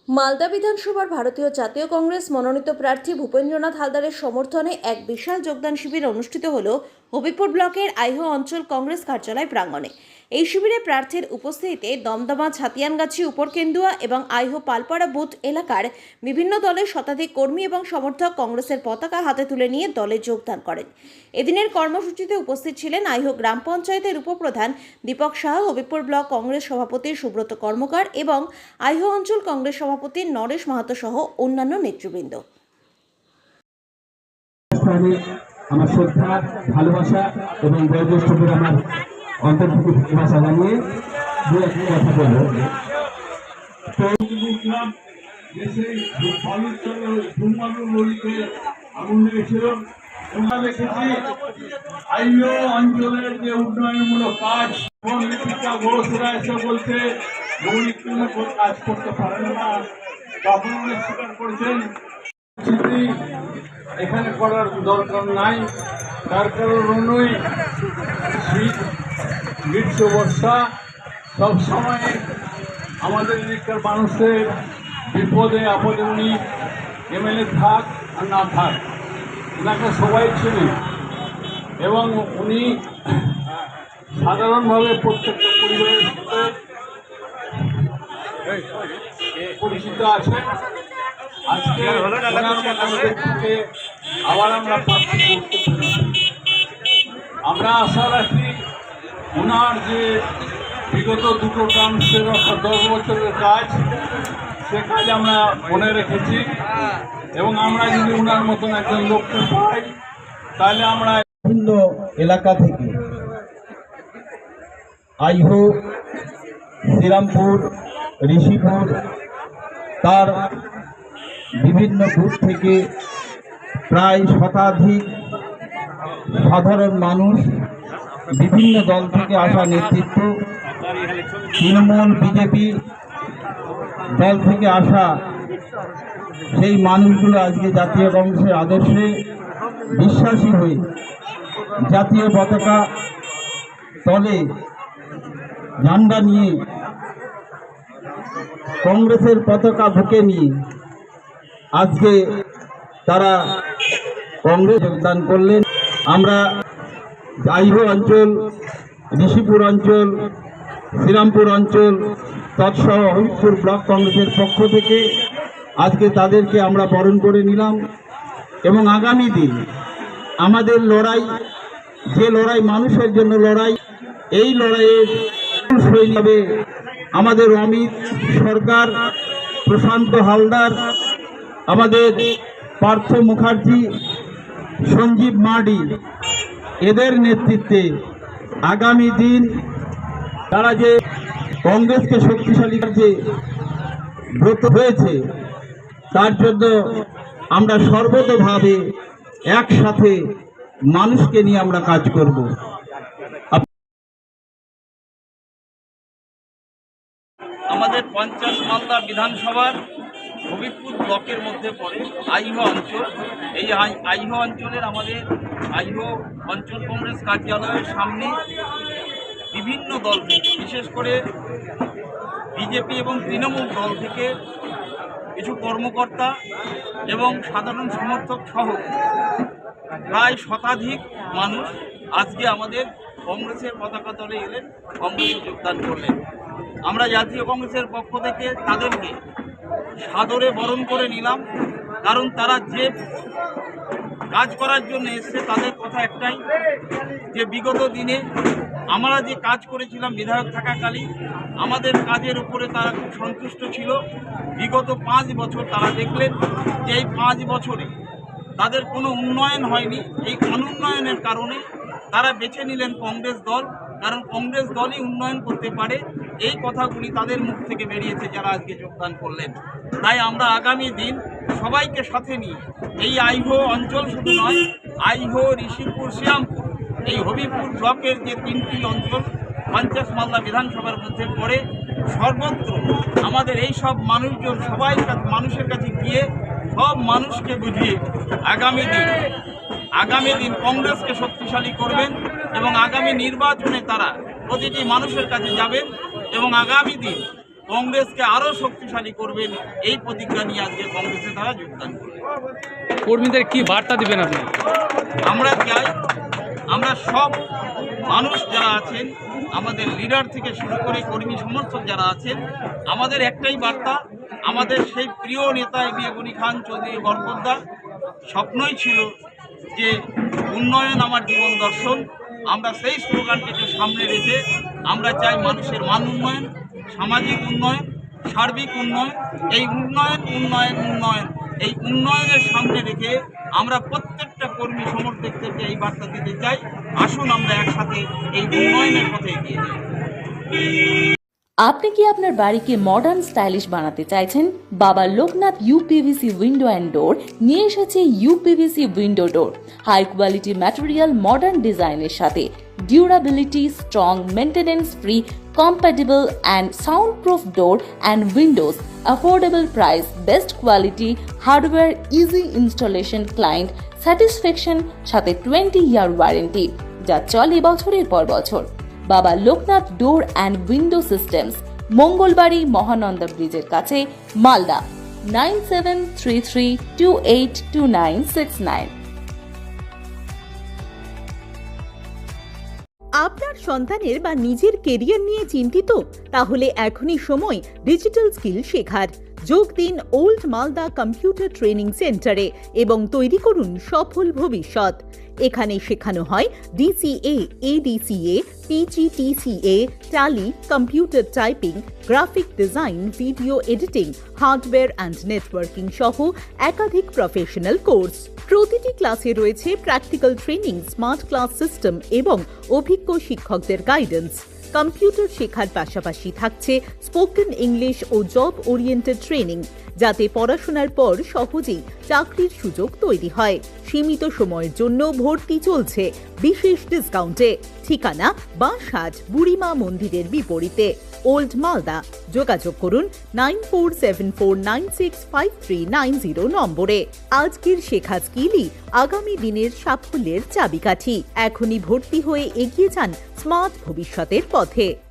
মালদা বিধানসভার ভারতীয় জাতীয় কংগ্রেস মনোনীত প্রার্থী ভূপেন্দ্রনাথ হালদারের সমর্থনে এক বিশাল যোগদান শিবির অনুষ্ঠিত হল হবিপুর ব্লকের আইহো অঞ্চল কংগ্রেস কার্যালয় প্রাঙ্গণে। এই শিবিরে প্রার্থীর উপস্থিতিতে দমদমা, ছাতিয়ানগাছি, উপরকেন্দুয়া এবং আইহো পালপাড়া বুথ এলাকার বিভিন্ন দলের শতাধিক কর্মী এবং সমর্থক কংগ্রেসের পতাকা হাতে তুলে নিয়ে দলে যোগদান করেন। এদিনের কর্মসূচিতে উপস্থিত ছিলেন আইহো গ্রাম পঞ্চায়েতের উপপ্রধান দীপক সাহা, হবিপুর ব্লক কংগ্রেস সভাপতি সুব্রত কর্মকার এবং আইহো অঞ্চল কংগ্রেস সভাপতি নরেশ মাহাতো সহ অন্যান্য নেতৃবৃন্দ। আমার শ্রদ্ধা, ভালোবাসা এবং বয়োজ্যেষ্ঠদের আমার অন্তর্ভুক্ত ভালোবাসা জানিয়ে দু একটি কথা বলব। আইও অঞ্চলের যে উন্নয়নমূলক কাজ ঘোষরা এসে বলছে মৌলিক কাজ করতে পারেন না, তখন উনি স্বীকার করেছেন এখানে করার দরকার নাই। তার কারণেই শীত, গ্রীষ্ম, বর্ষা সব সময় আমাদের এলাকার মানুষের বিপদে আপদে উনি এমএলএ থাক আর না থাক, ওনাকে সবাই ছিলেন এবং উনি সাধারণভাবে প্রত্যেকটা পরিবারের সাথে পরিচিত আছে। আজকে আবার আমরা আশা রাখি ওনার যে বিগত দুটো ট্রান্সের 10 বছরের কাজ, সে কাজ আমরা মনে রেখেছি এবং আমরা যদি ওনার মতন একজন লোককে পাই তাহলে আমরা বিভিন্ন এলাকা থেকে আইহো, শ্রীরামপুর, ঋষিপুর, তার বিভিন্ন বুথ থেকে প্রায় শতাধিক সাধারণ মানুষ, বিভিন্ন দল থেকে আসা নেতৃত্ব, তৃণমূল, বিজেপি দল থেকে আসা সেই মানুষগুলো আজকে জাতীয় কংগ্রেসের আদর্শে বিশ্বাসী হয়ে জাতীয় পতাকা তলে ঝান্ডা নিয়ে, কংগ্রেসের পতাকা বুকে নিয়ে আজকে তারা কংগ্রেস যোগদান করলেন। আমরা আইহো অঞ্চল, ঋষিপুর অঞ্চল, শ্রীরামপুর অঞ্চল তৎসহ হবিপুর ব্লক কংগ্রেসের পক্ষ থেকে আজকে তাদেরকে আমরা বরণ করে নিলাম এবং আগামী দিন আমাদের লড়াই, যে লড়াই মানুষের জন্য লড়াই, এই লড়াইয়ের হিসাবে আমাদের অমিত সরকার, প্রশান্ত হালদার, আমাদের পার্থ মুখার্জি, সঞ্জীব মার্ডি, এদের নেতৃত্বে আগামী দিন তারা যে কংগ্রেসকে শক্তিশালী যে ব্রত হয়েছে, তার জন্য আমরা সর্বতোভাবে একসাথে মানুষকে নিয়ে আমরা কাজ করব। আমাদের 50 মালদা বিধানসভার হবিপুর ব্লকের মধ্যে পড়ে আইহো অঞ্চল। এই আইহো অঞ্চলের আমাদের আইহো অঞ্চল কংগ্রেস কার্যালয়ের সামনে বিভিন্ন দল থেকে, বিশেষ করে বিজেপি এবং তৃণমূল দল থেকে কিছু কর্মকর্তা এবং সাধারণ সমর্থক সহ প্রায় শতাধিক মানুষ আজকে আমাদের কংগ্রেসের পতাকা তলে এলেন, কংগ্রেসে যোগদান করলেন। আমরা জাতীয় কংগ্রেসের পক্ষ থেকে তাদেরকে সাদরে বরণ করে নিলাম, কারণ তারা যে কাজ করার জন্য এসছে তাদের কথা একটাই, যে বিগত দিনে আমরা যে কাজ করেছিলাম বিধায়ক থাকাকালীন, আমাদের কাজের উপরে তারা খুব সন্তুষ্ট ছিল। বিগত 5 বছর তারা দেখলেন যে এই 5 বছরে তাদের কোনো উন্নয়ন হয়নি। এই অনুন্নয়নের কারণে তারা বেছে নিলেন কংগ্রেস দল, কারণ কংগ্রেস দলই উন্নয়ন করতে পারে। এই কথাগুলি তাদের মুখ থেকে বেরিয়েছে যারা আজকে যোগদান করলেন। তাই আমরা আগামী দিন সবাইকে সাথে নিয়ে এই আইহো অঞ্চল শুধু নয়, আইহো, ঋষিপুর, শ্রীরামপুর, এই হবিপুর ব্লকের যে 3টি অঞ্চল 50 মালদা বিধানসভার মধ্যে পড়ে, সর্বত্র আমাদের এই সব মানুষজন সবাই মানুষের কাছে গিয়ে সব মানুষকে বুঝিয়ে আগামী দিন কংগ্রেসকে শক্তিশালী করবেন এবং আগামী নির্বাচনে তারা প্রতিটি মানুষের কাছে যাবেন এবং আগামী দিন কংগ্রেসকে আরও শক্তিশালী করবেন, এই প্রতিজ্ঞা নিয়ে আজকে কংগ্রেসে তারা যোগদান করবেন। কর্মীদের কি বার্তা দিবেন আপনি? আমরা চাই আমরা সব মানুষ যারা আছেন, আমাদের লিডার থেকে শুরু করে কর্মী সমর্থক যারা আছেন, আমাদের একটাই বার্তা, আমাদের সেই প্রিয় নেতা এ.বি. গনি খান চৌধুরী বরকতদার স্বপ্নই ছিল যে উন্নয়ন আমার জীবন দর্শন। আমরা সেই স্লোগানটিকে সামনে রেখে আমরা চাই মানুষের মান উন্নয়ন, সামাজিক উন্নয়ন, সার্বিক উন্নয়ন। এই উন্নয়ন উন্নয়ন উন্নয়ন এই উন্নয়নের সামনে রেখে আমরা প্রত্যেকটা কর্মী সমর্থক থেকে এই বার্তা দিতে চাই, আসুন আমরা একসাথে এই উন্নয়নের পথে এগিয়ে যাই। আপনি কি আপনার বাড়িকে মডার্ন স্টাইলিশ বানাতে চাইছেন? বাবা Loknath uPVC window and door নিয়ে এসেছে ইউপিভিসি উইন্ডো ডোর। হাই কোয়ালিটি ম্যাটেরিয়াল, মডার্ন ডিজাইনের সাথে durability, strong, maintenance free, compatible and soundproof door and windows, affordable price, best quality, hardware, easy installation, client satisfaction, সাথে 20-year warranty যা চলে বছরের পর বছর। বাবা Loknath door and window systems, Mangalbari Mahananda ব্রিজের কাছে, মালদা। 9733282969। আপনার সন্তানের বা নিজের কেরিয়ার নিয়ে চিন্তিত? তাহলে এখনই সময় ডিজিটাল স্কিল শেখার। যোগ দিন ওল্ড মালদা কম্পিউটার ট্রেনিং সেন্টারে এবং তৈরি করুন সফল ভবিষ্যৎ। এখানে শেখানো হয় DCA, ADCA, PGTCA, tally, computer typing, graphic design, video editing, hardware and networking সহ একাধিক প্রফেশনাল কোর্স। প্রতিটি ক্লাসে রয়েছে practical training, smart class system এবং অভিজ্ঞ শিক্ষকদের গাইডেন্স। কম্পিউটার শেখার পাশাপাশি থাকছে স্পোকেন ইংলিশ ও জব ওরিয়েন্টেড ট্রেনিং, যাতে পড়াশোনার পর সহজেই চাকরির সুযোগ তৈরি হয়। সীমিত সময়ের জন্য ভর্তি চলছে বিশেষ ডিসকাউন্টে। ঠিকানা বাঁশহাট বুড়িমা মন্দিরের বিপরীতে, ওল্ড মালদা। যোগাযোগ করুন 9474965390 নম্বরে। আজকের শেখা স্কিলই আগামী দিনের সাফল্যের চাবিকাঠি। এখনই ভর্তি হয়ে এগিয়ে যান স্মার্ট ভবিষ্যতের পথে।